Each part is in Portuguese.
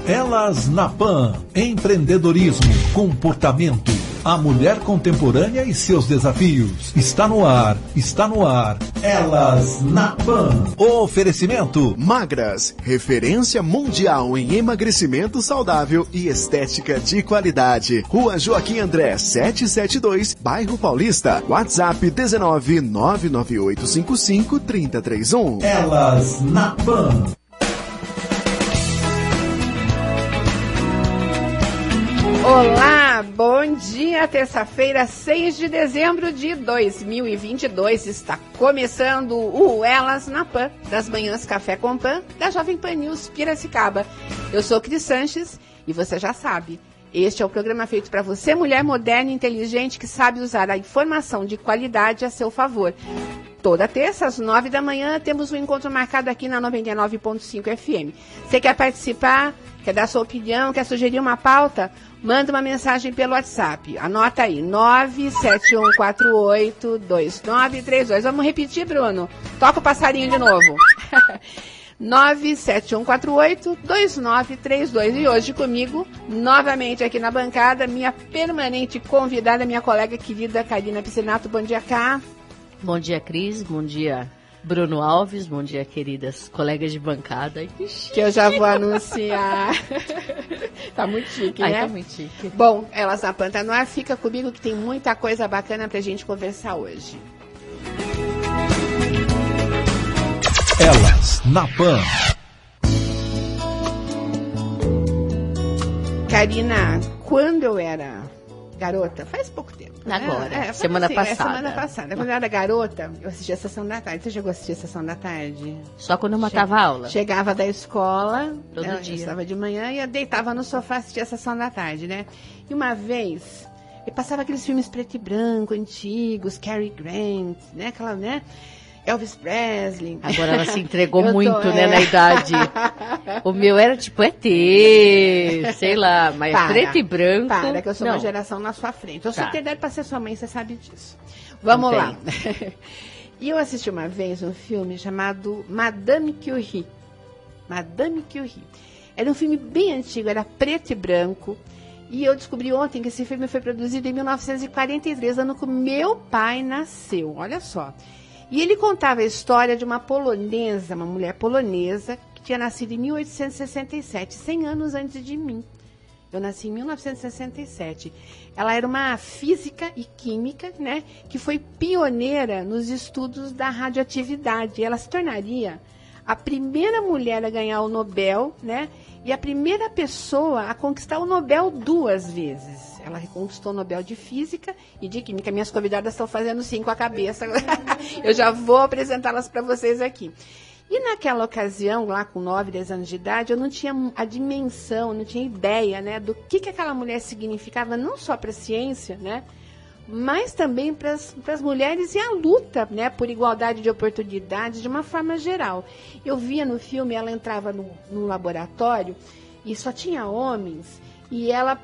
Elas na Pan. Empreendedorismo, comportamento, a mulher contemporânea e seus desafios. Está no ar. Elas na Pan. Oferecimento Magras, referência mundial em emagrecimento saudável e estética de qualidade. Rua Joaquim André, 772, Bairro Paulista. WhatsApp 19 99855 3031. Elas na Pan. Olá, bom dia, terça-feira, 6 de dezembro de 2022, está começando o Elas na Pan, das manhãs Café com Pan, da Jovem Pan News Piracicaba. Eu sou Cris Sanches e você já sabe, este é o programa feito para você, mulher moderna e inteligente que sabe usar a informação de qualidade a seu favor. Toda terça, às 9 da manhã, temos um encontro marcado aqui na 99.5 FM. Você quer participar, quer dar sua opinião, quer sugerir uma pauta? Manda uma mensagem pelo WhatsApp. Anota aí, 971482932. Vamos repetir, Bruno? Toca o passarinho de novo. 971482932. E hoje comigo, novamente aqui na bancada, minha permanente convidada, minha colega querida Karina Piscinato. Bom dia, Cá. Bom dia, Cris. Bom dia, Bruno Alves. Bom dia, queridas colegas de bancada. Que eu já vou anunciar. Tá muito chique, né? Tá muito chique. Bom, Elas na Pan tá no ar. Fica comigo que tem muita coisa bacana pra gente conversar hoje. Elas na Pan. Karina, quando eu era garota, faz pouco tempo. Agora, né? semana passada. Semana passada. Quando eu era garota, eu assistia a Sessão da Tarde. Você chegou a assistir a Sessão da Tarde? Só quando eu matava a aula? Chegava da escola, todo dia. Eu estava de manhã e eu deitava no sofá e assistia a Sessão da Tarde, né? E uma vez, eu passava aqueles filmes preto e branco, antigos, Cary Grant, né? Aquela, né? Elvis Presley. Agora ela se entregou muito, né, na idade. O meu era tipo ET, sei lá, mas preto e branco. Para, que eu sou uma geração na sua frente. Eu sou ter idade para ser sua mãe, você sabe disso. Vamos lá. E eu assisti uma vez um filme chamado Madame Curie. Madame Curie. Era um filme bem antigo, era preto e branco. E eu descobri ontem que esse filme foi produzido em 1943, ano que meu pai nasceu. Olha só. E ele contava a história de uma polonesa, uma mulher polonesa, que tinha nascido em 1867, 100 anos antes de mim. Eu nasci em 1967. Ela era uma física e química, né, que foi pioneira nos estudos da radioatividade. Ela se tornaria a primeira mulher a ganhar o Nobel, né, e a primeira pessoa a conquistar o Nobel 2 vezes. Ela conquistou o Nobel de Física e de Química. Minhas convidadas estão fazendo sim com a cabeça. Eu já vou apresentá-las para vocês aqui. E naquela ocasião, lá com 9, 10 anos de idade, eu não tinha a dimensão, não tinha ideia, né, do que aquela mulher significava, não só para a ciência, né, mas também para as mulheres e a luta, né, por igualdade de oportunidades de uma forma geral. Eu via no filme, ela entrava no laboratório e só tinha homens. E ela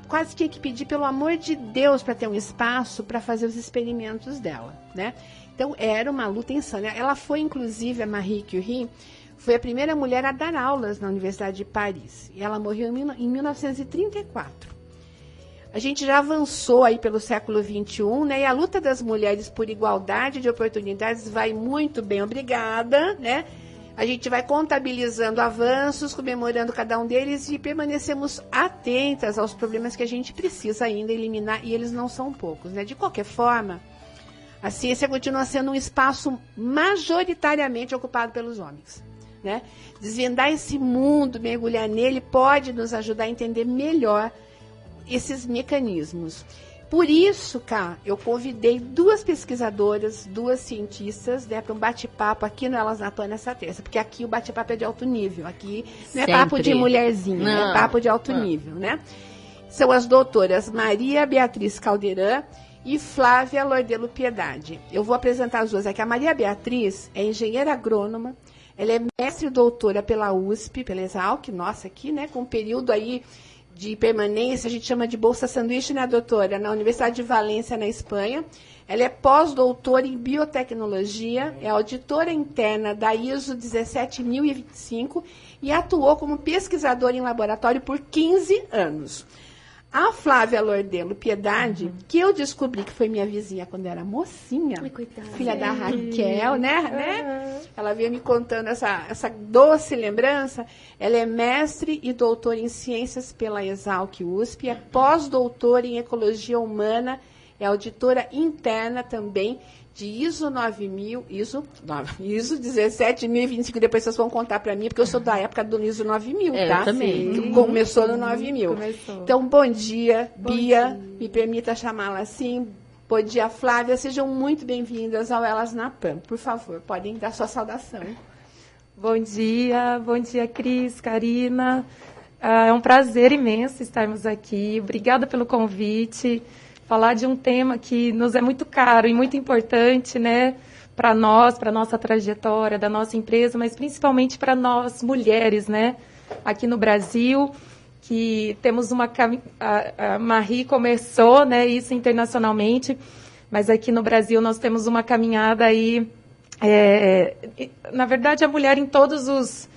quase tinha que pedir pelo amor de Deus para ter um espaço para fazer os experimentos dela, né? Então, era uma luta insana. Ela foi, inclusive, a Marie Curie, foi a primeira mulher a dar aulas na Universidade de Paris. E ela morreu em 1934. A gente já avançou aí pelo século XXI, né? E a luta das mulheres por igualdade de oportunidades vai muito bem, obrigada, né? A gente vai contabilizando avanços, comemorando cada um deles e permanecemos atentas aos problemas que a gente precisa ainda eliminar, e eles não são poucos, né? De qualquer forma, a ciência continua sendo um espaço majoritariamente ocupado pelos homens, né? Desvendar esse mundo, mergulhar nele, pode nos ajudar a entender melhor esses mecanismos. Por isso, Cá, eu convidei 2 pesquisadoras, 2 cientistas, né, para um bate-papo aqui no Elas na Pan nessa terça, porque aqui o bate-papo é de alto nível, aqui não é papo de mulherzinha, é papo de alto nível, né? São as doutoras Maria Beatriz Caldeirão e Flávia Lordelo Piedade. Eu vou apresentar as duas aqui. A Maria Beatriz é engenheira agrônoma, ela é mestre e doutora pela USP, pela Exalc, nossa, aqui, né, com um período aí de permanência, a gente chama de bolsa sanduíche, né, doutora? Na Universidade de Valência, na Espanha. Ela é pós-doutora em biotecnologia, é auditora interna da ISO 17025 e atuou como pesquisadora em laboratório por 15 anos. A Flávia Lordelo Piedade, que eu descobri que foi minha vizinha quando era mocinha, filha da Raquel, né? Ela veio me contando essa doce lembrança. Ela é mestre e doutora em ciências pela Exalc USP, é pós-doutora em ecologia humana, é auditora interna também de ISO 17025, depois vocês vão contar para mim, porque eu sou da época do ISO 9000, tá? Eu também. Começou no 9000. Começou. Então, bom dia, Bia, me permita chamá-la assim. Bom dia, Flávia, sejam muito bem-vindas ao Elas na PAN. Por favor, podem dar sua saudação. Bom dia, Cris, Karina. É um prazer imenso estarmos aqui. Obrigada pelo convite. Falar de um tema que nos é muito caro e muito importante, né, para nós, para a nossa trajetória, da nossa empresa, mas principalmente para nós mulheres, né, aqui no Brasil, que temos a Marie começou, né, isso internacionalmente, mas aqui no Brasil nós temos uma caminhada aí, na verdade, a mulher em todas as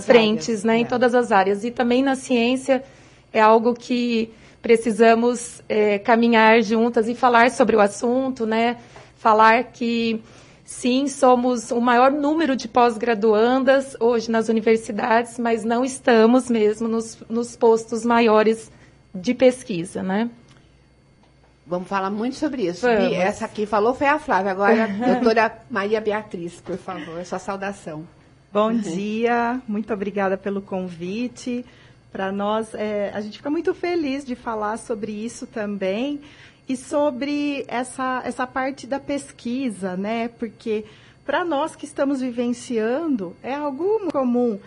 frentes, né, em todas as áreas, e também na ciência é algo que precisamos caminhar juntas e falar sobre o assunto, né? Falar que, sim, somos o maior número de pós-graduandas hoje nas universidades, mas não estamos mesmo nos postos maiores de pesquisa, né? Vamos falar muito sobre isso. Vamos. Essa aqui falou foi a Flávia. Agora, a doutora Maria Beatriz, por favor, sua saudação. Bom dia, muito obrigada pelo convite. Para nós, a gente fica muito feliz de falar sobre isso também e sobre essa parte da pesquisa, né? Porque para nós que estamos vivenciando é algo comum,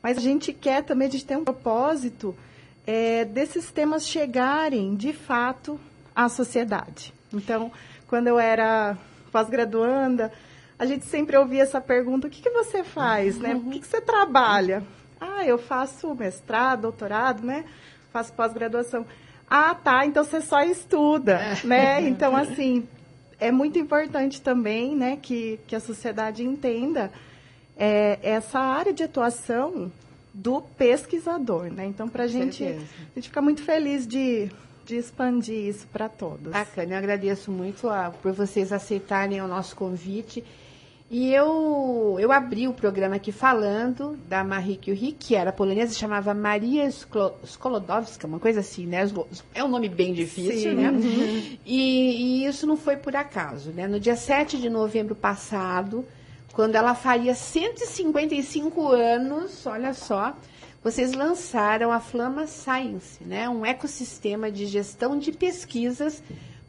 mas a gente quer também, a gente tem um propósito desses temas chegarem, de fato, à sociedade. Então, quando eu era pós-graduanda, a gente sempre ouvia essa pergunta, o que você faz, né? O que você trabalha? Eu faço mestrado, doutorado, né? Faço pós-graduação. Tá, então você só estuda, né? Então, assim, é muito importante também, né, que a sociedade entenda essa área de atuação do pesquisador, né? Então, para a gente fica muito feliz de expandir isso para todos. Bacana, eu agradeço muito por vocês aceitarem o nosso convite. E eu abri o programa aqui falando da Marie Curie, que era polonesa, chamava Maria Sklodowska, uma coisa assim, né? É um nome bem difícil, sim, né? E isso não foi por acaso, né? No dia 7 de novembro passado, quando ela faria 155 anos, olha só, vocês lançaram a Flama Science, né? Um ecossistema de gestão de pesquisas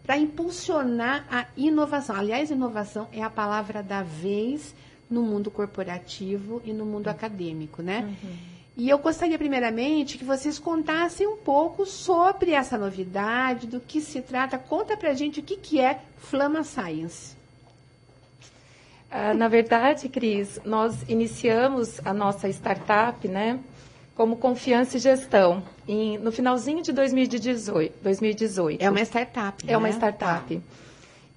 para impulsionar a inovação. Aliás, inovação é a palavra da vez no mundo corporativo e no mundo acadêmico, né? E eu gostaria, primeiramente, que vocês contassem um pouco sobre essa novidade, do que se trata. Conta para a gente o que é Flama Science. Na verdade, Cris, nós iniciamos a nossa startup, né, como Confiança e Gestão, no finalzinho de 2018. É uma startup, né? É uma startup.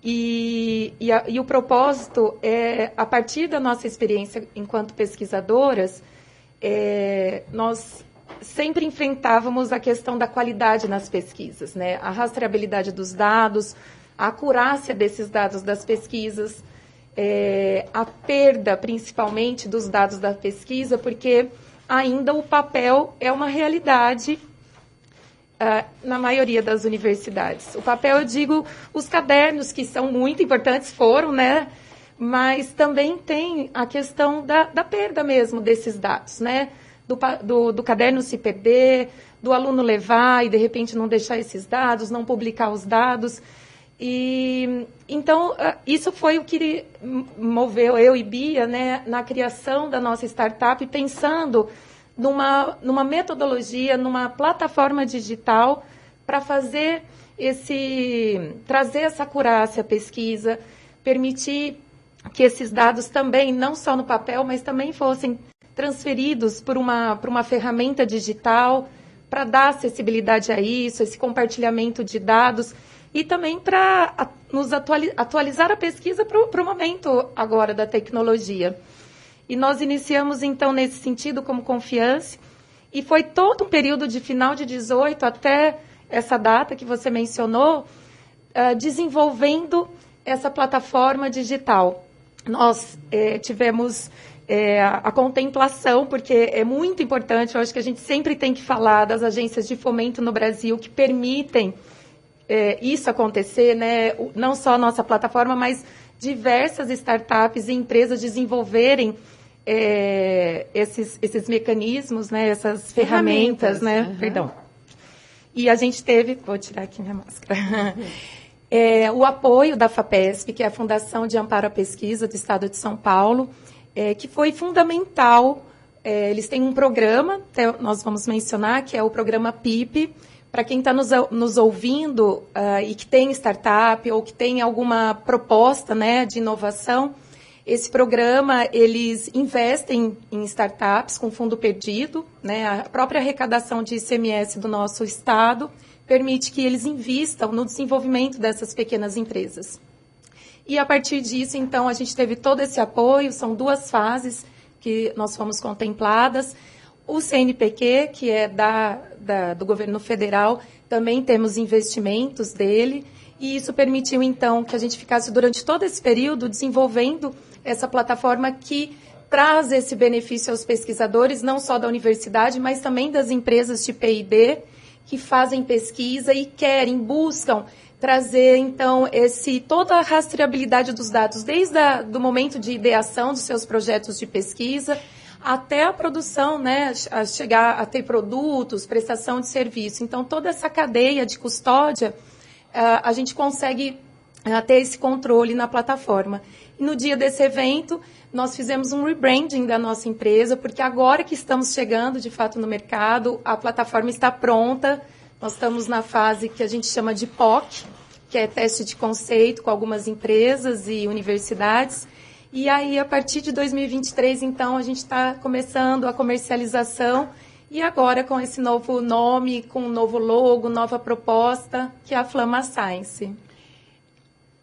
E o propósito é, a partir da nossa experiência enquanto pesquisadoras, nós sempre enfrentávamos a questão da qualidade nas pesquisas, né? A rastreabilidade dos dados, a acurácia desses dados das pesquisas, a perda, principalmente, dos dados da pesquisa, porque ainda o papel é uma realidade na maioria das universidades. O papel, eu digo, os cadernos, que são muito importantes, foram, né? Mas também tem a questão da perda mesmo desses dados, né? Do caderno se perder, do aluno levar e, de repente, não deixar esses dados, não publicar os dados. E então, isso foi o que moveu eu e Bia, né, na criação da nossa startup, pensando numa metodologia, numa plataforma digital para trazer essa acurácia à pesquisa, permitir que esses dados também, não só no papel, mas também fossem transferidos por uma ferramenta digital para dar acessibilidade a isso, esse compartilhamento de dados, e também para nos atualizar a pesquisa para o momento agora da tecnologia. E nós iniciamos, então, nesse sentido, como Confiance, e foi todo um período de final de 18 até essa data que você mencionou, desenvolvendo essa plataforma digital. Nós tivemos a contemplação, porque é muito importante, eu acho que a gente sempre tem que falar das agências de fomento no Brasil que permitem isso acontecer, né? Não só a nossa plataforma, mas diversas startups e empresas desenvolverem esses mecanismos, né? Essas ferramentas, né? Uhum. Perdão. E a gente teve... Vou tirar aqui minha máscara. O apoio da FAPESP, que é a Fundação de Amparo à Pesquisa do Estado de São Paulo, que foi fundamental. Eles têm um programa, nós vamos mencionar, que é o programa PIP. Para quem está nos ouvindo e que tem startup ou que tem alguma proposta, né, de inovação, esse programa, eles investem em startups com fundo perdido, né, a própria arrecadação de ICMS do nosso estado permite que eles invistam no desenvolvimento dessas pequenas empresas. E, a partir disso, então, a gente teve todo esse apoio, são 2 fases que nós fomos contempladas. O CNPq, que é do governo federal, também temos investimentos dele, e isso permitiu, então, que a gente ficasse durante todo esse período desenvolvendo essa plataforma que traz esse benefício aos pesquisadores, não só da universidade, mas também das empresas de P&D, que fazem pesquisa e buscam trazer, então, toda a rastreabilidade dos dados, desde do momento de ideação dos seus projetos de pesquisa, até a produção, né, a chegar a ter produtos, prestação de serviço. Então, toda essa cadeia de custódia, a gente consegue ter esse controle na plataforma. E no dia desse evento, nós fizemos um rebranding da nossa empresa, porque agora que estamos chegando, de fato, no mercado, a plataforma está pronta. Nós estamos na fase que a gente chama de POC, que é teste de conceito com algumas empresas e universidades. E aí, a partir de 2023, então, a gente está começando a comercialização e agora com esse novo nome, com um novo logo, nova proposta, que é a Flama Science.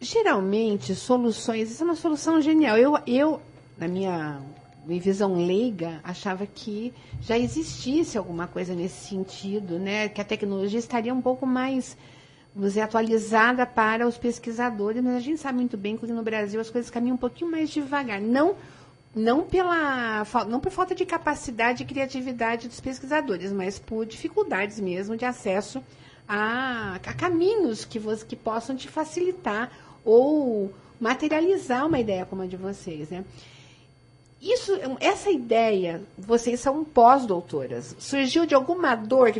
Geralmente, soluções... Isso é uma solução genial. Eu na minha visão leiga, achava que já existisse alguma coisa nesse sentido, né? Que a tecnologia estaria um pouco mais... vamos dizer, atualizada para os pesquisadores, mas a gente sabe muito bem que no Brasil as coisas caminham um pouquinho mais devagar. Não por falta de capacidade e criatividade dos pesquisadores, mas por dificuldades mesmo de acesso a caminhos que possam te facilitar ou materializar uma ideia como a de vocês, né? Essa ideia, vocês são pós-doutoras, surgiu de alguma dor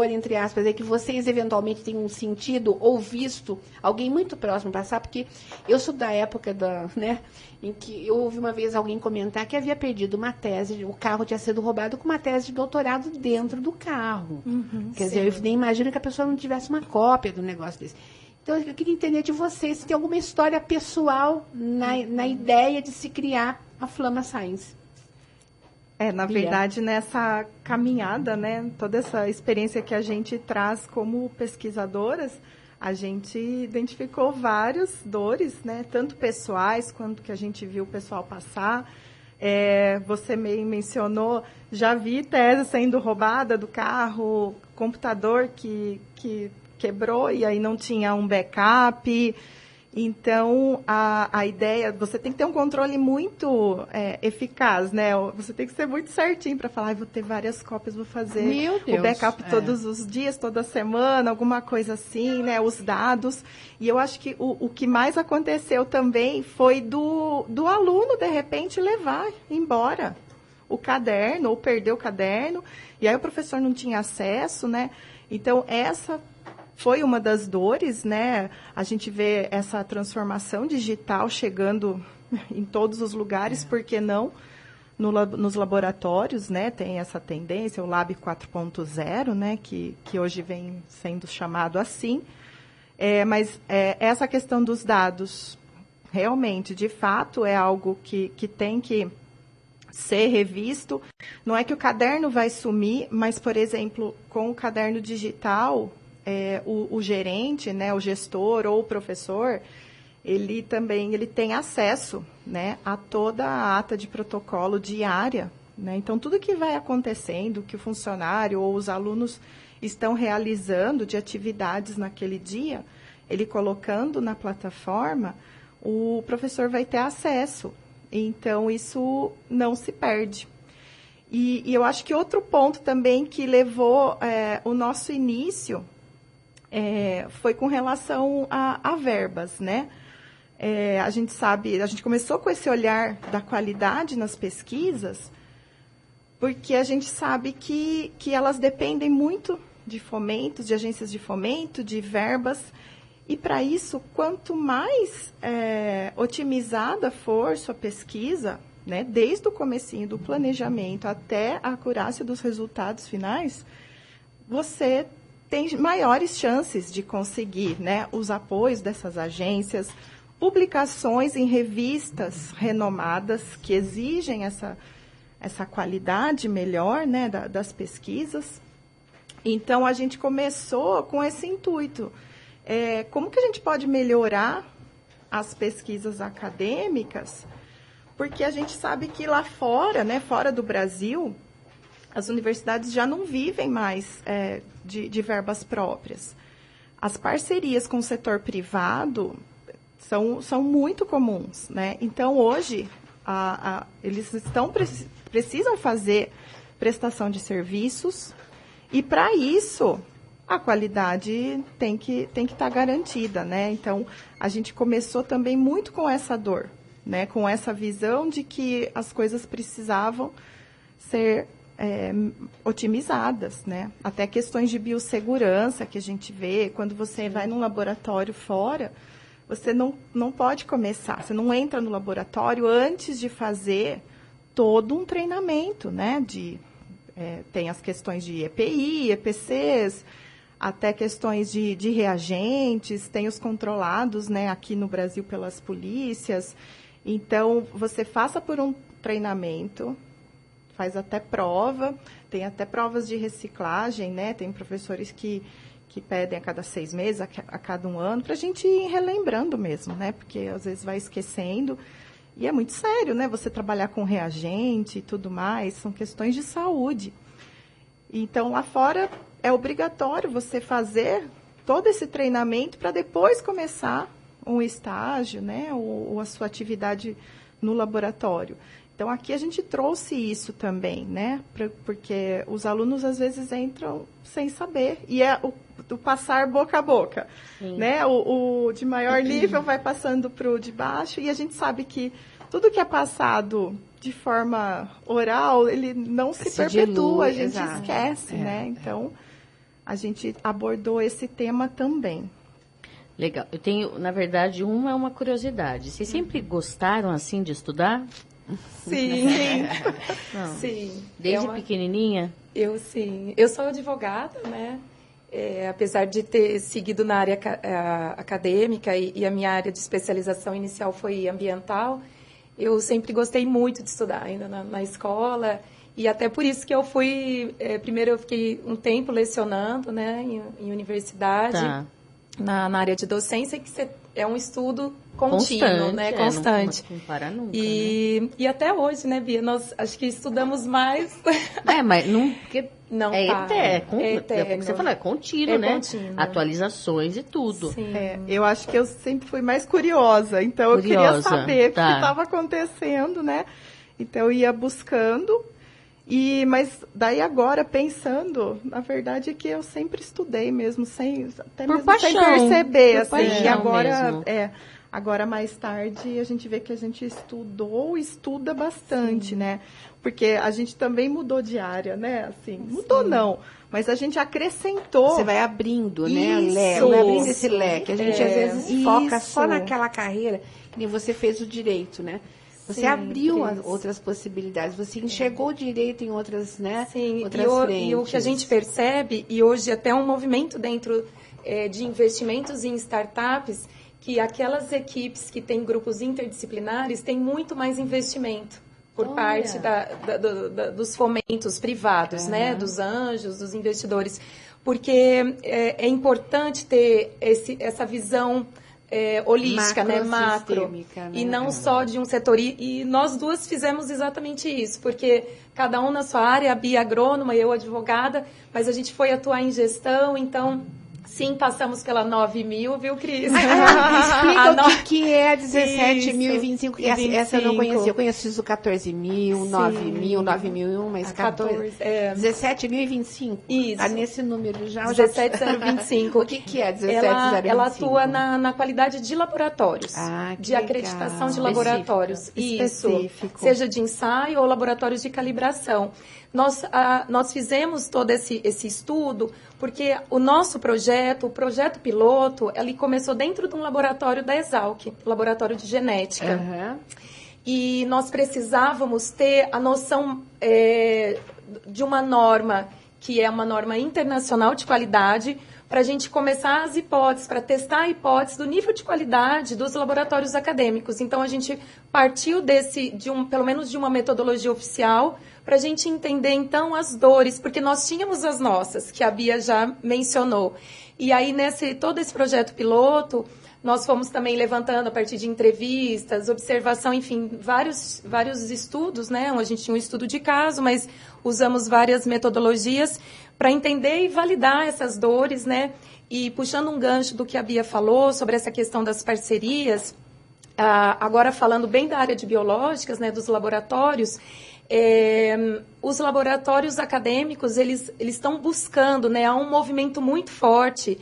entre aspas, que vocês eventualmente tenham sentido ou visto alguém muito próximo passar? Porque eu sou da época em que eu ouvi uma vez alguém comentar que havia perdido uma tese, o carro tinha sido roubado com uma tese de doutorado dentro do carro. Uhum, quer dizer, eu nem imagino que a pessoa não tivesse uma cópia do negócio desse. Então, eu queria entender de vocês se tem alguma história pessoal na ideia de se criar a Flama Science. Na verdade, nessa caminhada, né, toda essa experiência que a gente traz como pesquisadoras, a gente identificou várias dores, né, tanto pessoais quanto que a gente viu o pessoal passar. Você mencionou, já vi tese sendo roubada do carro, computador que quebrou e aí não tinha um backup. Então, a ideia, você tem que ter um controle muito eficaz, né? Você tem que ser muito certinho para falar, vou ter várias cópias, vou fazer o backup todos os dias, toda semana, alguma coisa assim, né? Os dados. E eu acho que o que mais aconteceu também foi do aluno, de repente, levar embora o caderno, ou perder o caderno, e aí o professor não tinha acesso, né? Então, essa foi uma das dores, né? A gente vê essa transformação digital chegando em todos os lugares, por que não nos laboratórios, né? Tem essa tendência, o Lab 4.0, né? Que hoje vem sendo chamado assim. Mas essa questão dos dados, realmente, de fato, é algo que tem que ser revisto. Não é que o caderno vai sumir, mas, por exemplo, com o caderno digital, o gerente, né, o gestor ou o professor, ele tem acesso, né, a toda a ata de protocolo diária, né? Então, tudo que vai acontecendo, que o funcionário ou os alunos estão realizando de atividades naquele dia, ele colocando na plataforma, o professor vai ter acesso. Então, isso não se perde. E eu acho que outro ponto também que levou o nosso início foi com relação a verbas, né? A gente começou com esse olhar da qualidade nas pesquisas, porque a gente sabe que elas dependem muito de fomentos, de agências de fomento, de verbas. E, para isso, quanto mais otimizada for sua pesquisa, né, desde o comecinho do planejamento até a acurácia dos resultados finais, você tem maiores chances de conseguir, né, os apoios dessas agências, publicações em revistas renomadas que exigem essa qualidade melhor, né, das pesquisas. Então, a gente começou com esse intuito. Como que a gente pode melhorar as pesquisas acadêmicas? Porque a gente sabe que lá fora, né, fora do Brasil, as universidades já não vivem mais de verbas próprias. As parcerias com o setor privado são muito comuns, né? Então, hoje, eles precisam fazer prestação de serviços e, para isso, a qualidade tem que estar garantida, né? Então, a gente começou também muito com essa dor, né? Com essa visão de que as coisas precisavam ser otimizadas, né? Até questões de biossegurança que a gente vê, quando você vai num laboratório fora, você não pode começar, você não entra no laboratório antes de fazer todo um treinamento, né? Tem as questões de EPI, EPCs, até questões de reagentes, tem os controlados, né, aqui no Brasil pelas polícias. Então, você faça por um treinamento, faz até prova, tem até provas de reciclagem, né? Tem professores que pedem a cada 6 meses, a cada 1 ano, para a gente ir relembrando mesmo, né? Porque às vezes vai esquecendo. E é muito sério, né? Você trabalhar com reagente e tudo mais, são questões de saúde. Então, lá fora, é obrigatório você fazer todo esse treinamento para depois começar um estágio, né? Ou a sua atividade no laboratório. Então, aqui a gente trouxe isso também, né? Porque os alunos, às vezes, entram sem saber. E é o passar boca a boca, né? O de maior nível vai passando para o de baixo. E a gente sabe que tudo que é passado de forma oral, ele não se perpetua, a gente esquece, né? Então, a gente abordou esse tema também. Legal. Eu tenho, na verdade, uma curiosidade. Vocês sempre gostaram, assim, de estudar? Sim. Sim. Desde pequenininha? Sim. Eu sou advogada, né? Apesar de ter seguido na área acadêmica e a minha área de especialização inicial foi ambiental, eu sempre gostei muito de estudar, ainda na escola. E até por isso que eu fui... primeiro eu fiquei um tempo lecionando, né? Em universidade, tá. na área de docência, que é um estudo contínuo, né? Constante. Não para nunca, né? E até hoje, né, Bia? Nós acho que estudamos mais. Mas não... Porque não eterno. Você falou, é contínuo, né? Contínuo. Atualizações e tudo. Sim. Eu acho que eu sempre fui mais curiosa. Então, eu queria saber o que estava acontecendo, né? Então, eu ia buscando... Mas daí agora, pensando, a verdade é que eu sempre estudei mesmo, sem perceber. Assim, e agora, mais tarde, a gente vê que a gente estuda bastante, né? Porque a gente também mudou de área, né? Assim, mudou não, mas a gente acrescentou. Você vai abrindo, né? Vai abrindo esse leque. A gente às vezes foca só naquela carreira, que nem você fez o direito, né? Você abriu outras possibilidades, você enxergou o direito em outras, né? Sim, outras frentes. E o que a gente percebe, e hoje até um movimento dentro de investimentos em startups, que aquelas equipes que têm grupos interdisciplinares têm muito mais investimento, por parte dos fomentos privados, né? Dos anjos, dos investidores. Porque é importante ter essa visão holística, macro, né? E não só de um setor. E nós duas fizemos exatamente isso, porque cada um na sua área, a Bia agrônoma, eu advogada, mas a gente foi atuar em gestão, então... Sim, passamos pela 9.000, viu, Cris? Explica o que é 17.025. Essa eu não conhecia. Eu conheci o 14.000, 9.000, 9.001, mas 14. 17.025. Isso. Está nesse número já. 17.025. O que é 17.025? Ela atua na qualidade de laboratórios. De acreditação de laboratórios. Isso. Seja de ensaio ou laboratórios de calibração. Nós fizemos todo esse estudo porque o nosso projeto, o projeto piloto, ele começou dentro de um laboratório da Exalc, laboratório de genética. E nós precisávamos ter a noção de uma norma, que é uma norma internacional de qualidade, para a gente começar as hipóteses, para testar a hipótese do nível de qualidade dos laboratórios acadêmicos. Então, a gente partiu pelo menos de uma metodologia oficial, para a gente entender, então, as dores, porque nós tínhamos as nossas, que a Bia já mencionou. E aí, todo esse projeto piloto, nós fomos também levantando a partir de entrevistas, observação, enfim, vários estudos, né? A gente tinha um estudo de caso, mas usamos várias metodologias para entender e validar essas dores, né? E puxando um gancho do que a Bia falou sobre essa questão das parcerias, agora falando bem da área de biológicas, né, dos laboratórios, os laboratórios acadêmicos, eles estão buscando, né, há um movimento muito forte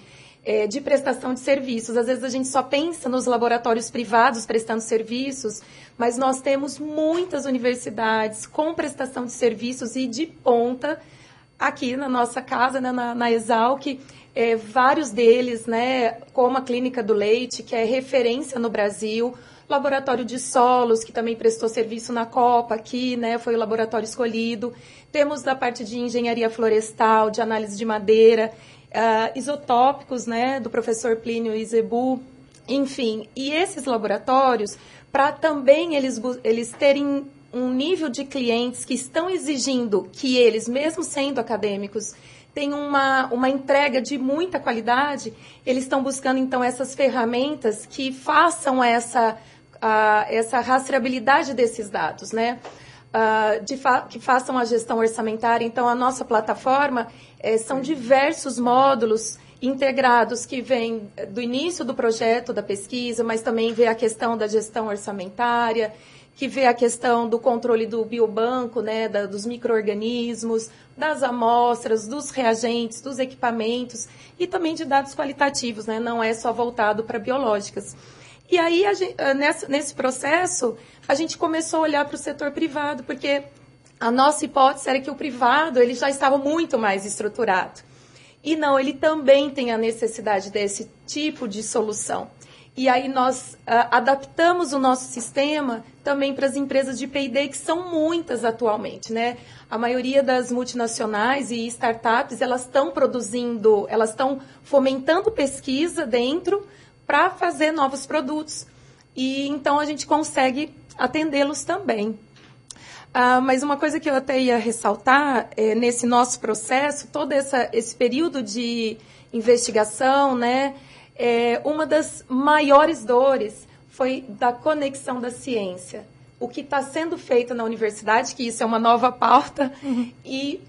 de prestação de serviços. Às vezes a gente só pensa nos laboratórios privados prestando serviços, mas nós temos muitas universidades com prestação de serviços e de ponta aqui na nossa casa, né, na Exalc, vários deles, né, como a Clínica do Leite, que é referência no Brasil, Laboratório de Solos, que também prestou serviço na Copa aqui, né, foi o laboratório escolhido. Temos da parte de engenharia florestal, de análise de madeira, isotópicos, né, do professor Plínio Izebu, enfim. E esses laboratórios, para também eles terem um nível de clientes que estão exigindo que eles, mesmo sendo acadêmicos, tenham uma entrega de muita qualidade, eles estão buscando, então, essas ferramentas que façam essa rastreabilidade desses dados, né? Que façam a gestão orçamentária. Então, a nossa plataforma são diversos módulos integrados que vêm do início do projeto, da pesquisa, mas também vê a questão da gestão orçamentária, que vê a questão do controle do biobanco, né, dos micro-organismos, das amostras, dos reagentes, dos equipamentos e também de dados qualitativos, né, não é só voltado para biológicas. E aí, nesse processo, a gente começou a olhar para o setor privado, porque a nossa hipótese era que o privado ele já estava muito mais estruturado. E não, ele também tem a necessidade desse tipo de solução. E aí nós adaptamos o nosso sistema também para as empresas de P&D, que são muitas atualmente, né? A maioria das multinacionais e startups, elas estão produzindo, elas estão fomentando pesquisa dentro para fazer novos produtos. E então a gente consegue atendê-los também. Mas uma coisa que eu até ia ressaltar, nesse nosso processo, todo esse período de investigação, né? Uma das maiores dores foi da conexão da ciência. O que está sendo feito na universidade, que isso é uma nova pauta, e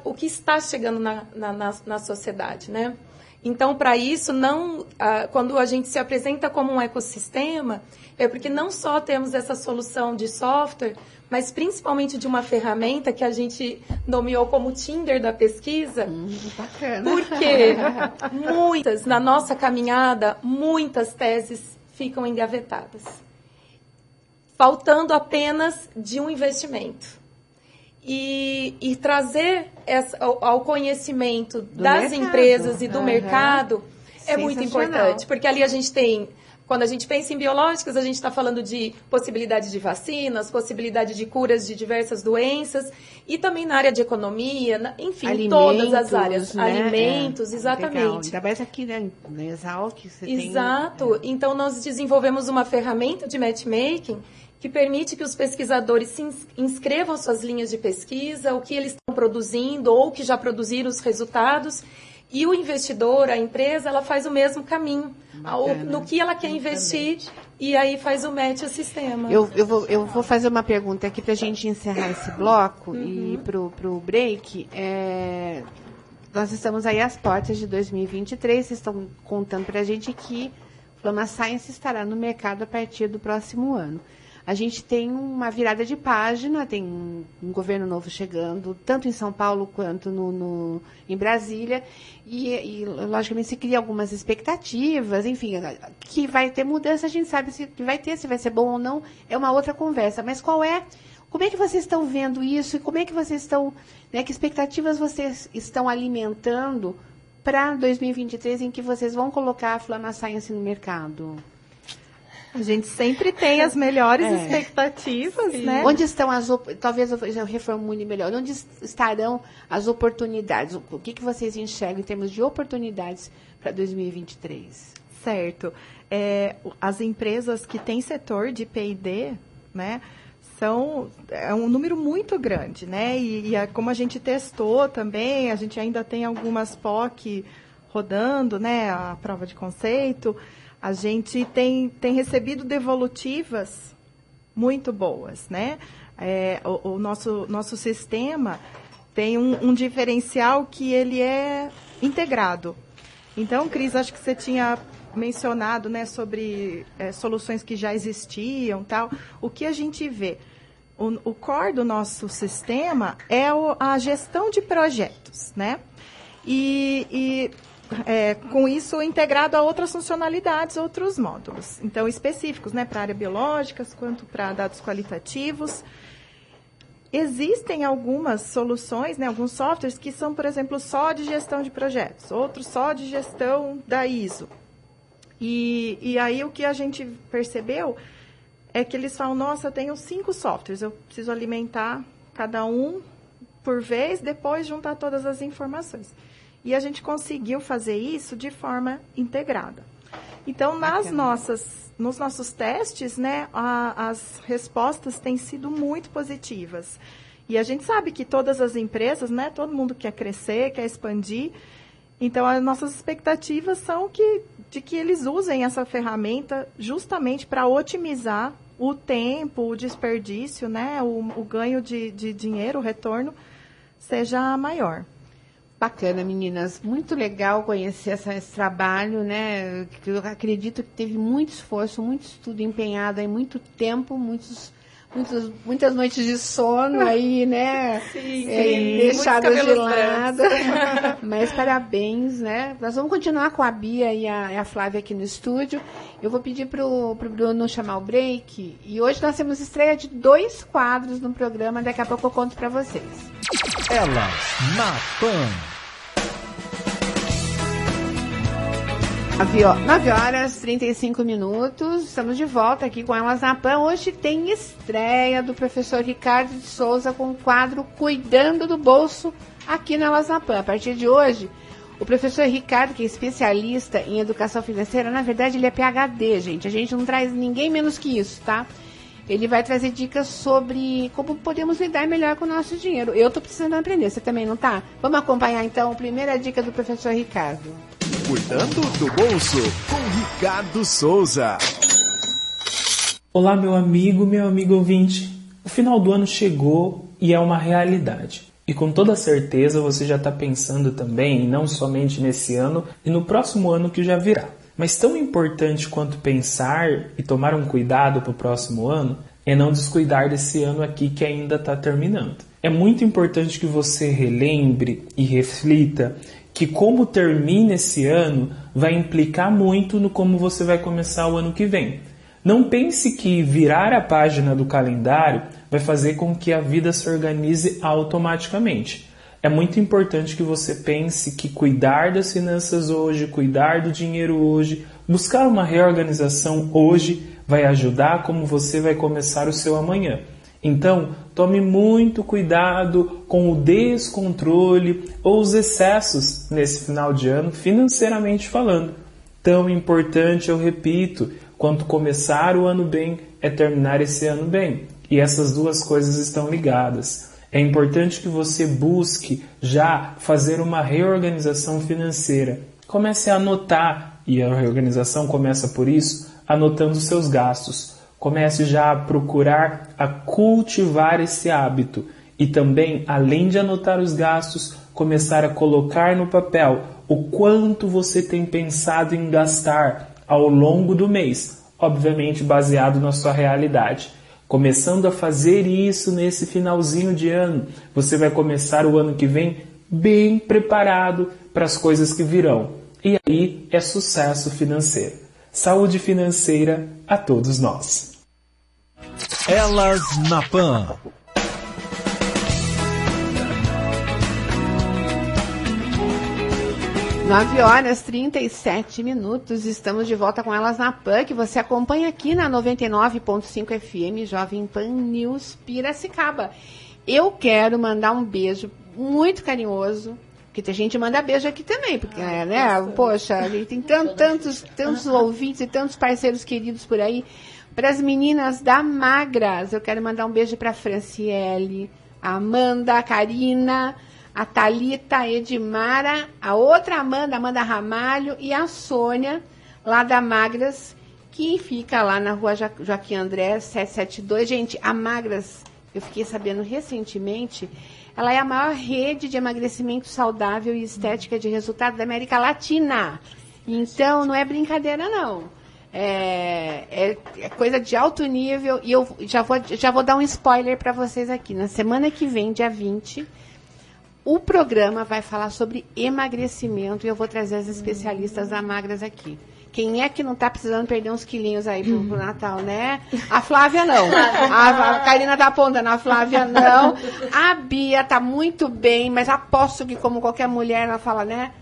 o que está chegando na sociedade, né? Então, para isso, quando a gente se apresenta como um ecossistema, é porque não só temos essa solução de software, mas principalmente de uma ferramenta que a gente nomeou como Tinder da pesquisa. Bacana. Porque na nossa caminhada, muitas teses ficam engavetadas, faltando apenas de um investimento. E trazer ao conhecimento das empresas e do mercado é muito importante, porque ali a gente tem... Quando a gente pensa em biológicas, a gente está falando de possibilidade de vacinas, possibilidade de curas de diversas doenças, e também na área de economia, enfim, alimentos, todas as áreas. Né? Alimentos, exatamente. Legal. Ainda mais aqui, né, na Exalc, você Exato. Então, nós desenvolvemos uma ferramenta de matchmaking que permite que os pesquisadores se inscrevam suas linhas de pesquisa, o que eles estão produzindo ou que já produziram os resultados. E o investidor, a empresa, ela faz o mesmo caminho, no que ela quer investir, e aí faz o match ao sistema. Eu vou fazer uma pergunta aqui para a gente encerrar esse bloco e para o break. Nós estamos aí às portas de 2023, vocês estão contando para a gente que Flama Science estará no mercado a partir do próximo ano. A gente tem uma virada de página, tem um governo novo chegando, tanto em São Paulo quanto em Brasília, e logicamente se cria algumas expectativas, enfim, que vai ter mudança, a gente sabe se vai ter, se vai ser bom ou não, é uma outra conversa. Mas como é que vocês estão vendo isso e como é que vocês estão, né, que expectativas vocês estão alimentando para 2023, em que vocês vão colocar a Flama Science no mercado? A gente sempre tem as melhores expectativas, né? Onde estão talvez eu reformule melhor, onde estarão as oportunidades? O que vocês enxergam em termos de oportunidades para 2023? Certo. As empresas que têm setor de P&D, né, é um número muito grande, né? E como a gente testou também, a gente ainda tem algumas POC rodando, né, a prova de conceito. A gente tem recebido devolutivas muito boas, né? O nosso sistema tem um diferencial que ele é integrado. Então, Cris, acho que você tinha mencionado, né, sobre soluções que já existiam, tal. O que a gente vê? O core do nosso sistema é a gestão de projetos, né? Com isso integrado a outras funcionalidades, outros módulos. Então, específicos, né, para a área biológica, quanto para dados qualitativos. Existem algumas soluções, né, alguns softwares que são, por exemplo, só de gestão de projetos, outros só de gestão da ISO. E aí o que a gente percebeu é que eles falam, nossa, eu tenho 5 softwares, eu preciso alimentar cada um por vez, depois juntar todas as informações. E a gente conseguiu fazer isso de forma integrada. Então, nos nossos testes, né, as respostas têm sido muito positivas. E a gente sabe que todas as empresas, né, todo mundo quer crescer, quer expandir. Então, as nossas expectativas são de que eles usem essa ferramenta justamente para otimizar o tempo, o desperdício, né, o ganho de dinheiro, o retorno, seja maior. Bacana, meninas. Muito legal conhecer esse trabalho, né? Eu acredito que teve muito esforço, muito estudo empenhado aí, muito tempo, muitas noites de sono aí, né? Sim, deixadas de lado. Mas parabéns, né? Nós vamos continuar com a Bia e a Flávia aqui no estúdio. Eu vou pedir pro Bruno chamar o break. E hoje nós temos estreia de 2 quadros no programa. Daqui a pouco eu conto para vocês. Elas na PAN. 9h35. Estamos de volta aqui com Elas na PAN. Hoje tem estreia do professor Ricardo de Souza com o quadro Cuidando do Bolso aqui na Elas na PAN. A partir de hoje, o professor Ricardo, que é especialista em educação financeira, na verdade ele é PhD, gente. A gente não traz ninguém menos que isso, tá? Ele vai trazer dicas sobre como podemos lidar melhor com o nosso dinheiro. Eu estou precisando aprender, você também não tá? Vamos acompanhar, então, a primeira dica do professor Ricardo. Cuidando do Bolso, com Ricardo Souza. Olá, meu amigo ouvinte. O final do ano chegou e é uma realidade. E com toda certeza você já está pensando também, não somente nesse ano, e no próximo ano que já virá. Mas tão importante quanto pensar e tomar um cuidado para o próximo ano é não descuidar desse ano aqui que ainda está terminando. É muito importante que você relembre e reflita que como termina esse ano vai implicar muito no como você vai começar o ano que vem. Não pense que virar a página do calendário vai fazer com que a vida se organize automaticamente. É muito importante que você pense que cuidar das finanças hoje, cuidar do dinheiro hoje, buscar uma reorganização hoje vai ajudar como você vai começar o seu amanhã. Então, tome muito cuidado com o descontrole ou os excessos nesse final de ano, financeiramente falando. Tão importante, eu repito, quanto começar o ano bem, é terminar esse ano bem. E essas duas coisas estão ligadas. É importante que você busque já fazer uma reorganização financeira. Comece a anotar, e a reorganização começa por isso, anotando os seus gastos. Comece já a procurar a cultivar esse hábito. E também, além de anotar os gastos, começar a colocar no papel o quanto você tem pensado em gastar ao longo do mês, obviamente baseado na sua realidade. Começando a fazer isso nesse finalzinho de ano, você vai começar o ano que vem bem preparado para as coisas que virão. E aí é sucesso financeiro. Saúde financeira a todos nós. Elas na Pan. Nove horas 37 minutos, estamos de volta com Elas na Pan, que você acompanha aqui na 99.5 FM, Jovem Pan News Piracicaba. Eu quero mandar um beijo muito carinhoso, porque tem gente que manda beijo aqui também, porque, né, poxa, a gente tem tantos ouvintes e tantos parceiros queridos por aí. Para as meninas da Magras, eu quero mandar um beijo para a Franciele, a Amanda, a Karina, a Thalita, a Edmara, a outra Amanda Ramalho e a Sônia, lá da Magras, que fica lá na rua Joaquim André, 772. Gente, a Magras, eu fiquei sabendo recentemente, ela é a maior rede de emagrecimento saudável e estética de resultado da América Latina. Então, não é brincadeira, não. É coisa de alto nível. E eu já vou dar um spoiler para vocês aqui. Na semana que vem, dia 20... o programa vai falar sobre emagrecimento e eu vou trazer as especialistas da Magras aqui. Quem é que não está precisando perder uns quilinhos aí pro Natal, né? A Flávia não. A Karina tá apontando, a Flávia não. A Bia tá muito bem, mas aposto que como qualquer mulher, ela fala, né?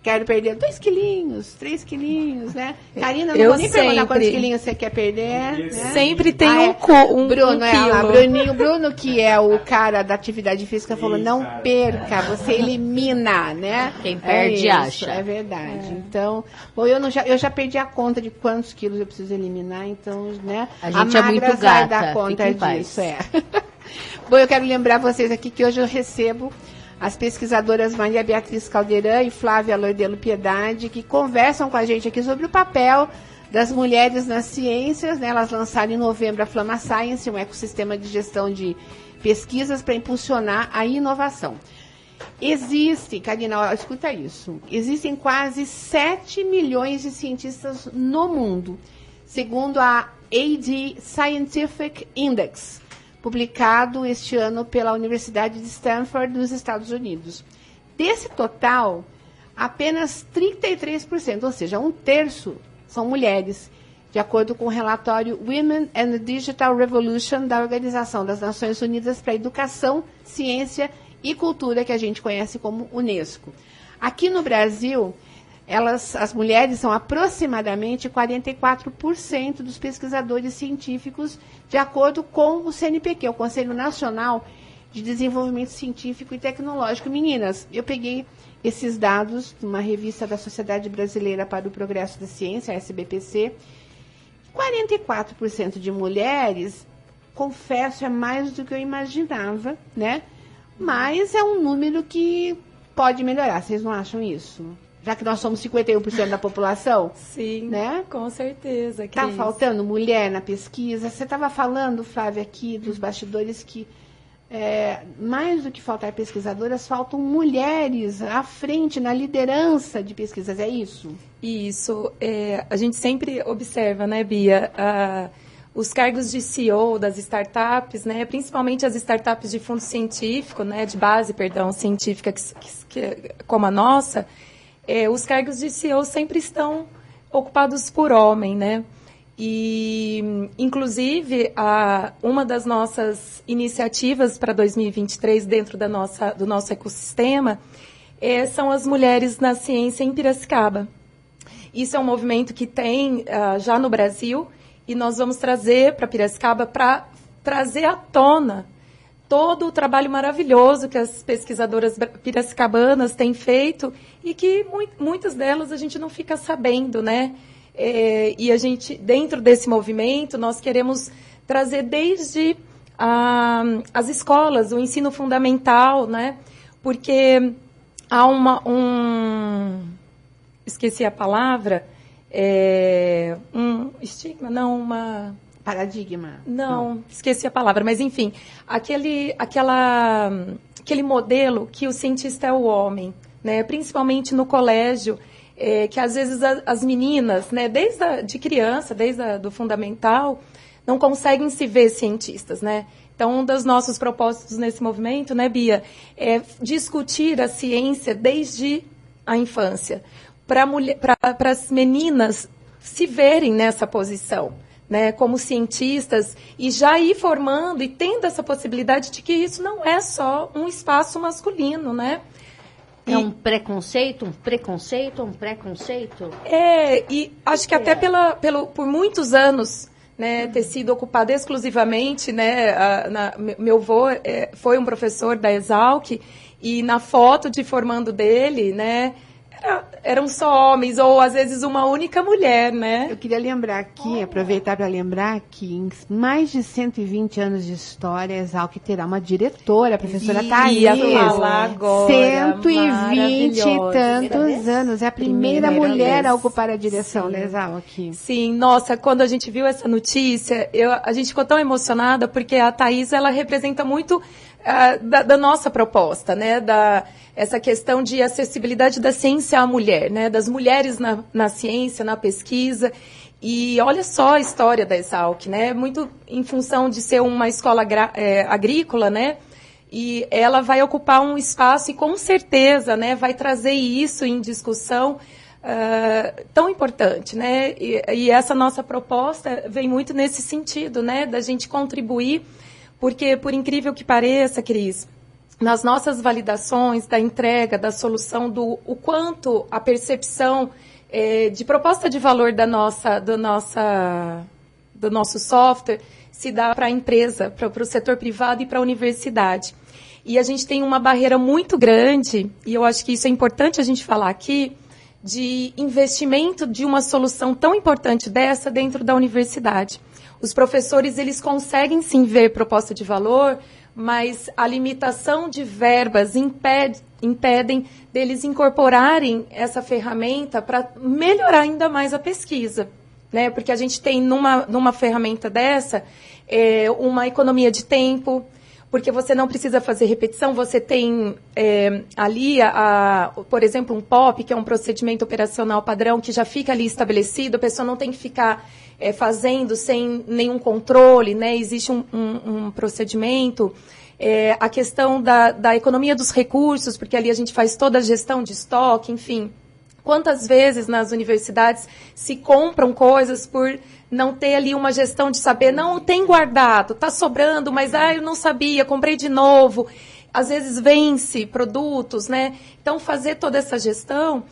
Quero perder 2 quilinhos, 3 quilinhos, né? Karina, não vou nem perguntar quantos quilinhos você quer perder. Né? Sempre tem um Bruno, quilo. Bruno, que é o cara da atividade física, falou, não perca, você elimina, né? Quem perde, acha. É verdade. Então, bom, eu já perdi a conta de quantos quilos eu preciso eliminar, então, né? A gente é muito gata, vai dar conta disso, Bom, eu quero lembrar vocês aqui que hoje eu recebo as pesquisadoras Maria Beatriz Caldeirão e Flávia Lordelo Piedade, que conversam com a gente aqui sobre o papel das mulheres nas ciências, né? Elas lançaram em novembro a Flama Science, um ecossistema de gestão de pesquisas para impulsionar a inovação. Existem, Karina, escuta isso, existem quase 7 milhões de cientistas no mundo, segundo a AD Scientific Index, publicado este ano pela Universidade de Stanford, nos Estados Unidos. Desse total, apenas 33%, ou seja, 1/3, são mulheres, de acordo com o relatório Women and the Digital Revolution da Organização das Nações Unidas para a Educação, Ciência e Cultura, que a gente conhece como UNESCO. Aqui no Brasil, as mulheres são aproximadamente 44% dos pesquisadores científicos, de acordo com o CNPq, o Conselho Nacional de Desenvolvimento Científico e Tecnológico. Meninas, eu peguei esses dados de uma revista da Sociedade Brasileira para o Progresso da Ciência, a SBPC. 44% de mulheres, confesso, é mais do que eu imaginava, né? Mas é um número que pode melhorar, vocês não acham isso? Já que nós somos 51% da população? Sim, né? Com certeza. Está faltando mulher na pesquisa? Você estava falando, Flávia, aqui dos bastidores que, mais do que faltar pesquisadoras, faltam mulheres à frente, na liderança de pesquisas, é isso? Isso. A gente sempre observa, né, Bia, os cargos de CEO das startups, né, principalmente as startups de fundo científico, né, de base, científica, como a nossa. Os cargos de CEO sempre estão ocupados por homem, né? E, inclusive, uma das nossas iniciativas para 2023 dentro do nosso ecossistema são as mulheres na ciência em Piracicaba. Isso é um movimento que tem já no Brasil e nós vamos trazer para Piracicaba para trazer à tona todo o trabalho maravilhoso que as pesquisadoras piracicabanas têm feito e que muitas delas a gente não fica sabendo, né? E a gente, dentro desse movimento, nós queremos trazer desde as escolas, o ensino fundamental, né? Porque há esqueci a palavra, um estigma, não, paradigma. Não, esqueci a palavra, mas enfim, aquele modelo que o cientista é o homem, né? Principalmente no colégio, que às vezes as meninas, né, desde criança, desde do fundamental, não conseguem se ver cientistas, né? Então, um dos nossos propósitos nesse movimento, né, Bia, é discutir a ciência desde a infância, para as meninas se verem nessa posição, né, como cientistas, e já ir formando e tendo essa possibilidade de que isso não é só um espaço masculino, né? É um preconceito? E acho que até por muitos anos, né, ter sido ocupado exclusivamente, né, meu avô foi um professor da Exalc, e na foto de formando dele, né, eram só homens, ou às vezes uma única mulher, né? Eu queria lembrar aqui, aproveitar para lembrar que em mais de 120 anos de história, a Exalc terá uma diretora, a professora Thaís. Ia falar agora, 120 e tantos anos. É a primeira mulher a ocupar a direção da Exalc. Sim, nossa, quando a gente viu essa notícia, a gente ficou tão emocionada, porque a Thaís, ela representa muito da nossa proposta, né? Essa questão de acessibilidade da ciência à mulher, né? Das mulheres na ciência, na pesquisa. E olha só a história da Exalc, né? Muito em função de ser uma escola agrícola, né? E ela vai ocupar um espaço e com certeza, né, vai trazer isso em discussão tão importante, né? E essa nossa proposta vem muito nesse sentido, né? Da gente contribuir, porque, por incrível que pareça, Cris, nas nossas validações da entrega, da solução, o quanto a percepção de proposta de valor do nosso software se dá para a empresa, para o setor privado e para a universidade. E a gente tem uma barreira muito grande, e eu acho que isso é importante a gente falar aqui, de investimento de uma solução tão importante dessa dentro da universidade. Os professores, eles conseguem sim ver proposta de valor, mas a limitação de verbas impedem deles incorporarem essa ferramenta para melhorar ainda mais a pesquisa, né? Porque a gente tem numa ferramenta dessa uma economia de tempo, porque você não precisa fazer repetição, você tem ali, por exemplo, um POP, que é um procedimento operacional padrão, que já fica ali estabelecido, a pessoa não tem que ficar fazendo sem nenhum controle, né? Existe um procedimento. A questão da economia dos recursos, porque ali a gente faz toda a gestão de estoque, enfim. Quantas vezes nas universidades se compram coisas por não ter ali uma gestão de saber, não, tem guardado, está sobrando, mas eu não sabia, comprei de novo. Às vezes vence produtos, né? Então, fazer toda essa gestão.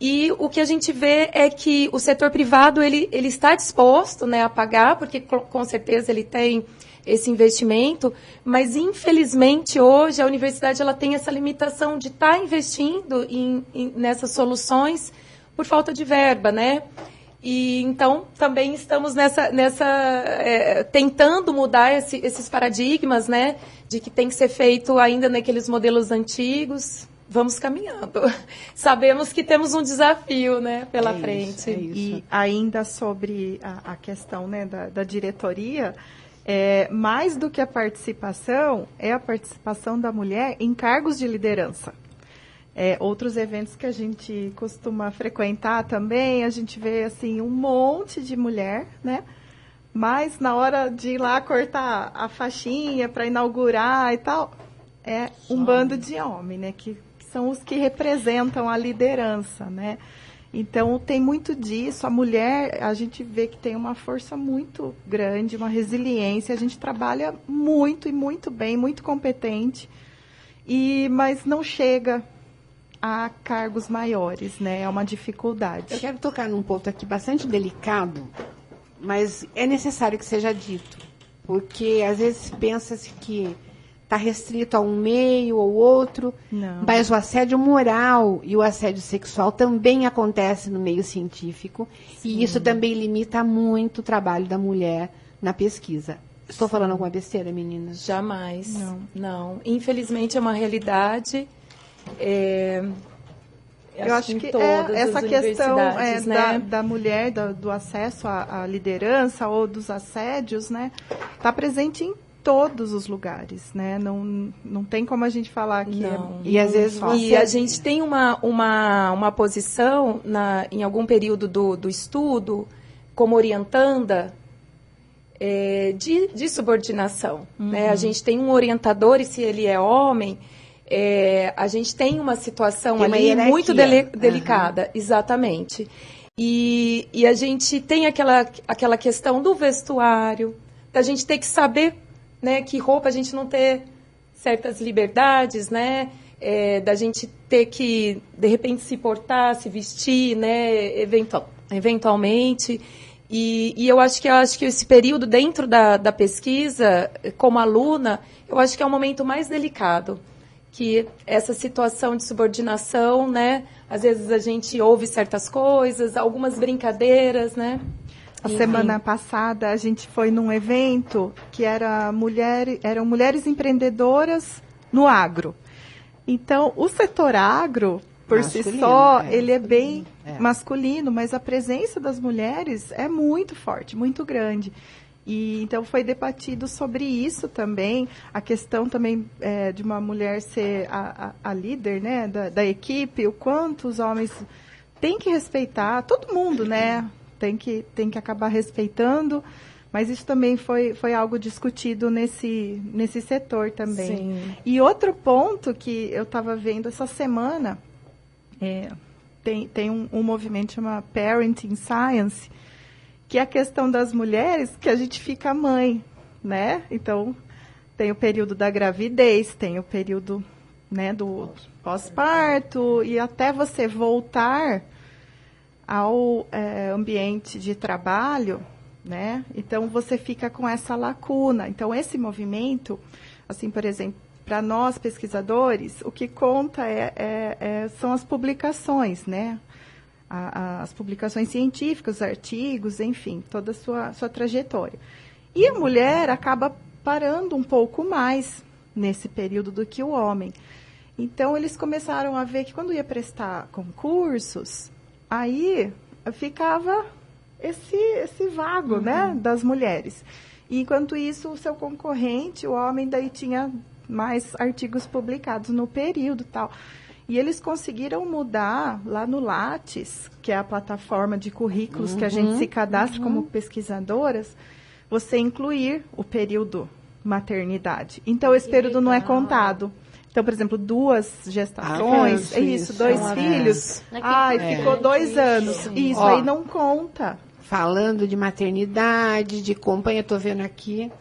E o que a gente vê é que o setor privado ele está disposto, né, a pagar, porque com certeza ele tem esse investimento, mas infelizmente hoje a universidade ela tem essa limitação de estar investindo nessas soluções por falta de verba, né? E então também estamos tentando mudar esses paradigmas, né, de que tem que ser feito ainda naqueles modelos antigos. Vamos caminhando. Sabemos que temos um desafio, né, pela frente. Isso. E ainda sobre a questão, né, da diretoria, mais do que a participação, é a participação da mulher em cargos de liderança. Outros eventos que a gente costuma frequentar também, a gente vê assim, um monte de mulher, né? Mas na hora de ir lá cortar a faixinha para inaugurar e tal, um bando de homens, né? Que são os que representam a liderança, né? Então, tem muito disso. A mulher, a gente vê que tem uma força muito grande, uma resiliência. A gente trabalha muito e muito bem, muito competente, mas não chega a cargos maiores, né? É uma dificuldade. Eu quero tocar num ponto aqui bastante delicado, mas é necessário que seja dito, porque às vezes pensa-se que está restrito a um meio ou outro. Não. Mas o assédio moral e o assédio sexual também acontece no meio científico. Sim. E isso também limita muito o trabalho da mulher na pesquisa. Estou falando alguma besteira, meninas? Jamais. Não. Infelizmente é uma realidade. Eu acho que essa questão né? da mulher, do acesso à liderança ou dos assédios, né, está presente em todos os lugares, né? Não tem como a gente falar que e às vezes a gente tem uma posição em algum período do estudo como orientanda de subordinação, né? A gente tem um orientador e se ele é homem, a gente tem uma situação ali muito delicada, exatamente. E a gente tem aquela questão do vestuário, da gente ter que saber, né, que roupa a gente não ter certas liberdades, né, da gente ter que, de repente, se portar, se vestir, né, eventualmente. E eu acho que esse período dentro da pesquisa, como aluna, eu acho que é o momento mais delicado. Que essa situação de subordinação, né? Às vezes a gente ouve certas coisas, algumas brincadeiras, né? A semana passada a gente foi num evento que eram mulheres empreendedoras no agro. Então, o setor agro, por si só, ele é bem masculino, mas a presença das mulheres é muito forte, muito grande. E, então, foi debatido sobre isso também, a questão também de uma mulher ser a líder, né, da equipe, o quanto os homens têm que respeitar, todo mundo, né, tem que acabar respeitando, mas isso também foi algo discutido nesse setor também. Sim. E outro ponto que eu estava vendo essa semana, tem um movimento chamado Parenting Science, que é a questão das mulheres, que a gente fica mãe, né? Então, tem o período da gravidez, tem o período, né, do pós-parto, e até você voltar ao ambiente de trabalho, né? Então, você fica com essa lacuna. Então, esse movimento, assim, por exemplo, para nós pesquisadores, o que conta são as publicações, né? As publicações científicas, os artigos, enfim, toda a sua trajetória. E a mulher acaba parando um pouco mais nesse período do que o homem. Então, eles começaram a ver que quando ia prestar concursos, aí ficava esse vago, né, das mulheres. E, enquanto isso, o seu concorrente, o homem, daí tinha mais artigos publicados no período e tal. E eles conseguiram mudar lá no Lattes, que é a plataforma de currículos que a gente se cadastra como pesquisadoras, você incluir o período maternidade. Então, esse período não é contado. Então, por exemplo, 2 gestações, dois filhos, ficou 2 anos. Isso aí não conta. Falando de maternidade, de companhia, estou vendo aqui.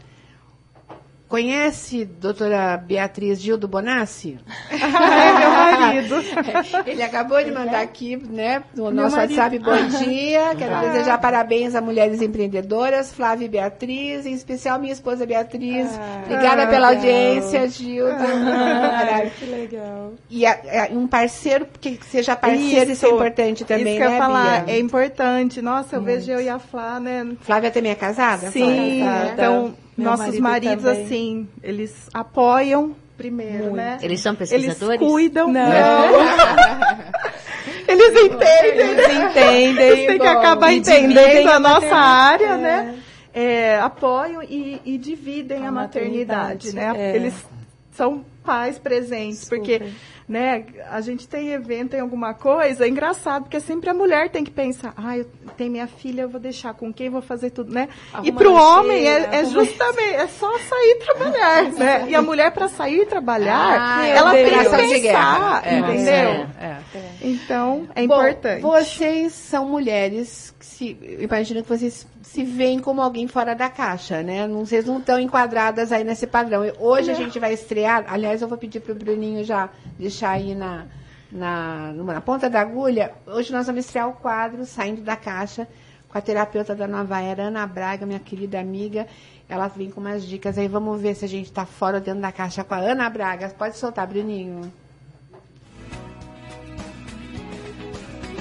Conhece doutora Beatriz Gildo Bonassi? É meu marido. Ele acabou de mandar aqui, né, no nosso WhatsApp, bom dia. Quero desejar parabéns a mulheres empreendedoras, Flávia e Beatriz, em especial minha esposa Beatriz. Obrigada pela audiência, Gildo. Que legal. E um parceiro, porque seja parceiro, isso é importante também, isso que eu ia falar, Bia? é importante. Nossa, eu vejo eu e a Flá, né? Flávia também é casada? Sim, Flávia? então... Meu nossos maridos, também. Assim, eles apoiam primeiro, muito, né? Eles são pesquisadores? Eles cuidam. Não. Eles entendem. Eles têm que acabar entendendo a nossa área, né? Apoiam e dividem a maternidade, né? Eles são pais presentes, super. Porque, né, a gente tem evento, tem alguma coisa, é engraçado, porque sempre a mulher tem que pensar, eu tenho minha filha, eu vou deixar com quem, vou fazer tudo, né? E para o homem é justamente, é só sair trabalhar, né? E a mulher, para sair trabalhar, ela tem que pensar, entendeu? Então, é importante. Vocês são mulheres, imagino que vocês se veem como alguém fora da caixa, né? Vocês não estão enquadradas aí nesse padrão. Hoje a gente vai estrear, aliás, eu vou pedir para o Bruninho já deixar aí na ponta da agulha. Hoje nós vamos estrear o quadro Saindo da Caixa, com a terapeuta da Nova Era, Ana Braga, minha querida amiga. Ela vem com umas dicas aí. Vamos ver se a gente tá fora ou dentro da caixa com a Ana Braga. Pode soltar, Bruninho.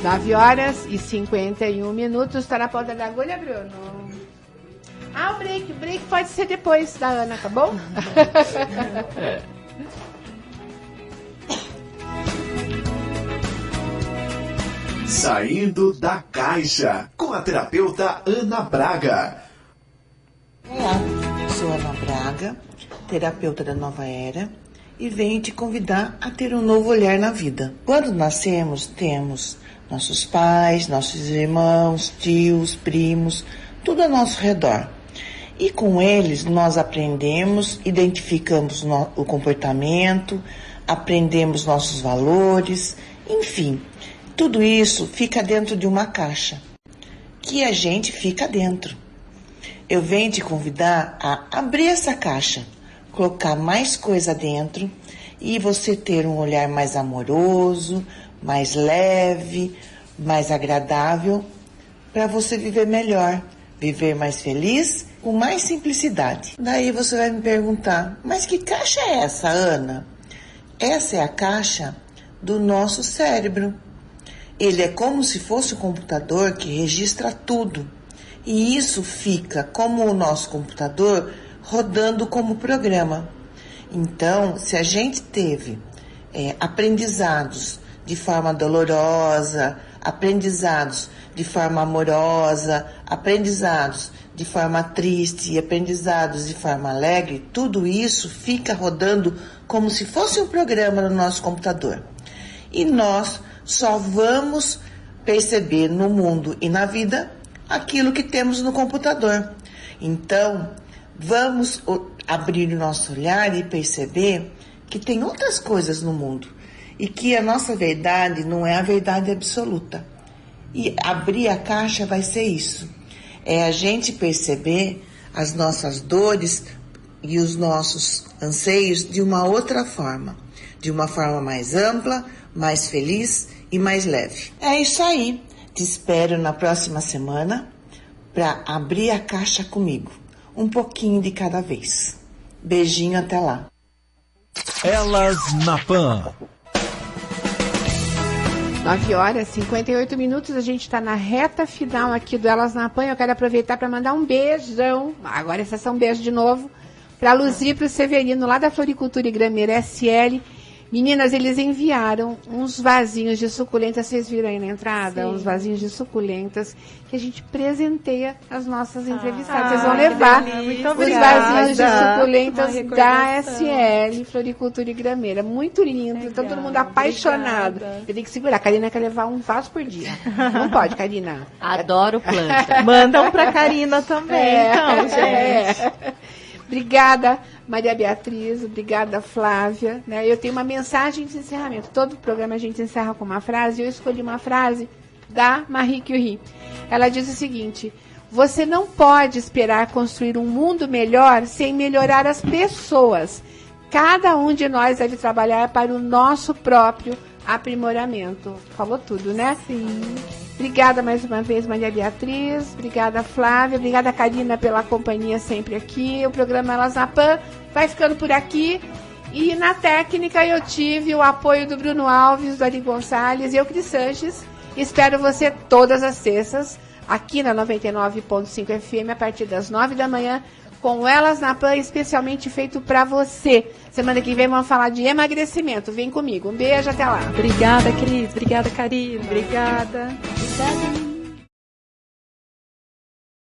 9h51. Está na ponta da agulha, Bruno? Ah, o break. O break pode ser depois da Ana, tá bom? Saindo da Caixa, com a terapeuta Ana Braga. Olá, sou Ana Braga, terapeuta da Nova Era, e venho te convidar a ter um novo olhar na vida. Quando nascemos, temos nossos pais, nossos irmãos, tios, primos, tudo ao nosso redor. E com eles nós aprendemos, identificamos o comportamento, aprendemos nossos valores, enfim, tudo isso fica dentro de uma caixa, que a gente fica dentro. Eu venho te convidar a abrir essa caixa, colocar mais coisa dentro e você ter um olhar mais amoroso, mais leve, mais agradável, para você viver melhor, viver mais feliz, com mais simplicidade. Daí você vai me perguntar, mas que caixa é essa, Ana? Essa é a caixa do nosso cérebro. Ele é como se fosse um computador que registra tudo. E isso fica como o nosso computador rodando como programa. Então, se a gente teve aprendizados de forma dolorosa, aprendizados de forma amorosa, aprendizados de forma triste e aprendizados de forma alegre, tudo isso fica rodando como se fosse um programa no nosso computador. E nós só vamos perceber no mundo e na vida aquilo que temos no computador. Então, vamos abrir o nosso olhar e perceber que tem outras coisas no mundo e que a nossa verdade não é a verdade absoluta. E abrir a caixa vai ser isso. É a gente perceber as nossas dores e os nossos anseios de uma outra forma. De uma forma mais ampla, mais feliz e mais leve. É isso aí. Te espero na próxima semana para abrir a caixa comigo. Um pouquinho de cada vez. Beijinho, até lá. Elas na Pan. 9h58. A gente está na reta final aqui do Elas na Pan. Eu quero aproveitar para mandar um beijão. Agora essa é um beijo de novo. Para a Luzia e para o Severino, lá da Floricultura e Grameira SL. Meninas, eles enviaram uns vasinhos de suculentas, vocês viram aí na entrada? Sim. Uns vasinhos de suculentas que a gente presenteia as nossas entrevistadas. Vocês vão levar os vasinhos de suculentas da SL, Floricultura e Grameira. Muito lindo, legal, então todo mundo apaixonado. Eu tenho que segurar, a Karina quer levar um vaso por dia. Não pode, Karina. Adoro planta. Mandam pra Karina também, então, gente. Obrigada, Maria Beatriz, obrigada, Flávia. Né? Eu tenho uma mensagem de encerramento. Todo programa a gente encerra com uma frase. Eu escolhi uma frase da Marie Curie. Ela diz o seguinte: você não pode esperar construir um mundo melhor sem melhorar as pessoas. Cada um de nós deve trabalhar para o nosso próprio aprimoramento. Falou tudo, né? Sim. Obrigada mais uma vez, Maria Beatriz. Obrigada, Flávia. Obrigada, Karina, pela companhia sempre aqui. O programa Elas na Pan vai ficando por aqui. E na técnica eu tive o apoio do Bruno Alves, do Ari Gonçalves e eu, Cris Sanches. Espero você todas as sextas, aqui na 99.5 FM, a partir das 9 da manhã, com Elas na Pan, especialmente feito para você. Semana que vem vamos falar de emagrecimento. Vem comigo. Um beijo, até lá. Obrigada, Cris. Obrigada, Karina. Obrigada. Obrigada,